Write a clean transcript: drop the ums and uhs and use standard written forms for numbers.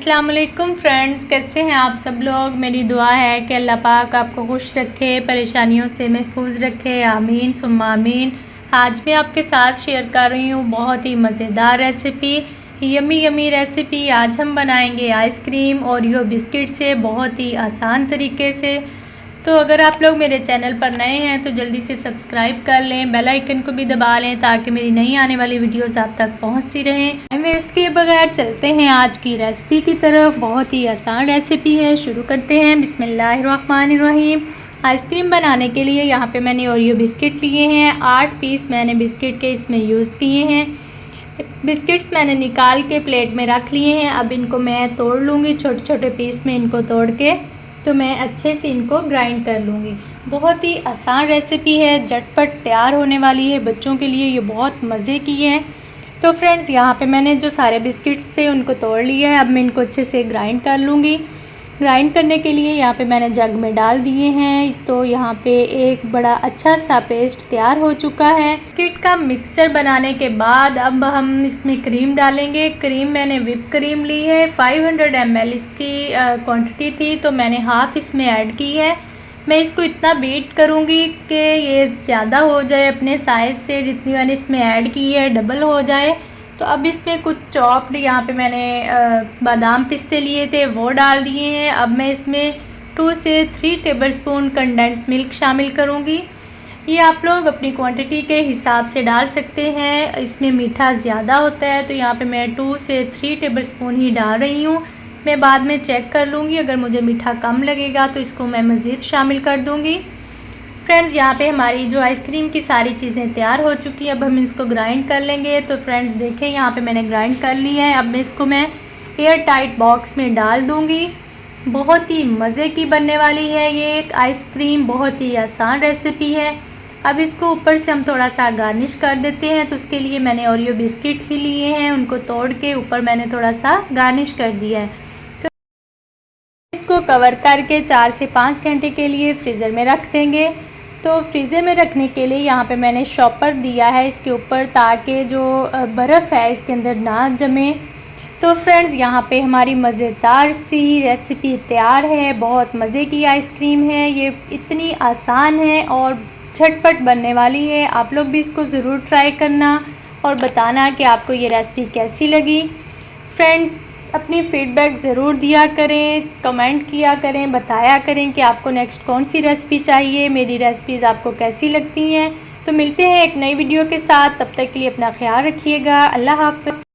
अस्सलाम वालेकुम फ्रेंड्स, कैसे हैं आप सब लोग। मेरी दुआ है कि अल्लाह पाक आपको खुश रखे, परेशानियों से महफूज रखे। आमीन सुम्मा आमीन। आज मैं आपके साथ शेयर कर रही हूँ बहुत ही मज़ेदार रेसिपी, यमी यमी रेसिपी। आज हम बनाएंगे आइसक्रीम ओरियो बिस्किट से, बहुत ही आसान तरीके से। तो अगर आप लोग मेरे चैनल पर नए हैं तो जल्दी से सब्सक्राइब कर लें, बेल आइकन को भी दबा लें ताकि मेरी नई आने वाली वीडियोस आप तक पहुंचती रहें। टाइम वेस्ट किए बगैर चलते हैं आज की रेसिपी की तरफ। बहुत ही आसान रेसिपी है, शुरू करते हैं। बिस्मिल्लाहिर्रहमानिर्रहीम। आइसक्रीम बनाने के लिए यहाँ पे मैंने ओरियो बिस्किट लिए हैं। 8 पीस मैंने बिस्किट के इसमें यूज़ किए हैं। बिस्किट्स मैंने निकाल के प्लेट में रख लिए हैं। अब इनको मैं तोड़ लूँगी, छोटे छोटे पीस में इनको तोड़ के तो मैं अच्छे से इनको ग्राइंड कर लूँगी। बहुत ही आसान रेसिपी है, झटपट तैयार होने वाली है। बच्चों के लिए ये बहुत मज़े की है। तो फ्रेंड्स, यहाँ पे मैंने जो सारे बिस्किट्स थे उनको तोड़ लिया है। अब मैं इनको अच्छे से ग्राइंड कर लूँगी। ग्राइंड करने के लिए यहाँ पे मैंने जग में डाल दिए हैं। तो यहाँ पे एक बड़ा अच्छा सा पेस्ट तैयार हो चुका है। बिस्किट का मिक्सचर बनाने के बाद अब हम इसमें क्रीम डालेंगे। क्रीम मैंने व्हिप क्रीम ली है, 500 ml इसकी क्वांटिटी थी, तो मैंने हाफ़ इसमें ऐड की है। मैं इसको इतना बीट करूँगी कि ये ज़्यादा हो जाए, अपने साइज़ से जितनी मैंने इसमें ऐड की है डबल हो जाए। तो अब इसमें कुछ चॉप्ड यहाँ पे मैंने बादाम पिस्ते लिए थे वो डाल दिए हैं। अब मैं इसमें 2 से 3 टेबलस्पून कंडेंस मिल्क शामिल करूँगी। ये आप लोग अपनी क्वांटिटी के हिसाब से डाल सकते हैं। इसमें मीठा ज़्यादा होता है तो यहाँ पे मैं 2 से 3 टेबलस्पून ही डाल रही हूँ। मैं बाद में चेक कर लूँगी, अगर मुझे मीठा कम लगेगा तो इसको मैं मज़ीद शामिल कर दूँगी। फ्रेंड्स, यहाँ पे हमारी जो आइसक्रीम की सारी चीज़ें तैयार हो चुकी है। अब हम इसको ग्राइंड कर लेंगे। तो फ्रेंड्स देखें, यहाँ पे मैंने ग्राइंड कर लिया है। अब मैं इसको एयर टाइट बॉक्स में डाल दूँगी। बहुत ही मज़े की बनने वाली है ये एक आइसक्रीम, बहुत ही आसान रेसिपी है। अब इसको ऊपर से हम थोड़ा सा गार्निश कर देते हैं। तो उसके लिए मैंने ओरियो बिस्किट ही लिए हैं, उनको तोड़ के ऊपर मैंने थोड़ा सा गार्निश कर दिया है। तो इसको कवर करके 4 से 5 घंटे के लिए फ्रीज़र में रख देंगे। तो फ्रीज़र में रखने के लिए यहाँ पे मैंने शॉपर दिया है इसके ऊपर, ताकि जो बर्फ़ है इसके अंदर ना जमे। तो फ्रेंड्स, यहाँ पे हमारी मज़ेदार सी रेसिपी तैयार है। बहुत मज़े की आइसक्रीम है ये, इतनी आसान है और झटपट बनने वाली है। आप लोग भी इसको ज़रूर ट्राई करना और बताना कि आपको ये रेसिपी कैसी लगी। फ्रेंड्स, अपनी फ़ीडबैक ज़रूर दिया करें, कमेंट किया करें, बताया करें कि आपको नेक्स्ट कौन सी रेसिपी चाहिए, मेरी रेसिपीज़ आपको कैसी लगती हैं। तो मिलते हैं एक नई वीडियो के साथ, तब तक के लिए अपना ख्याल रखिएगा। अल्लाह हाफ़िज़।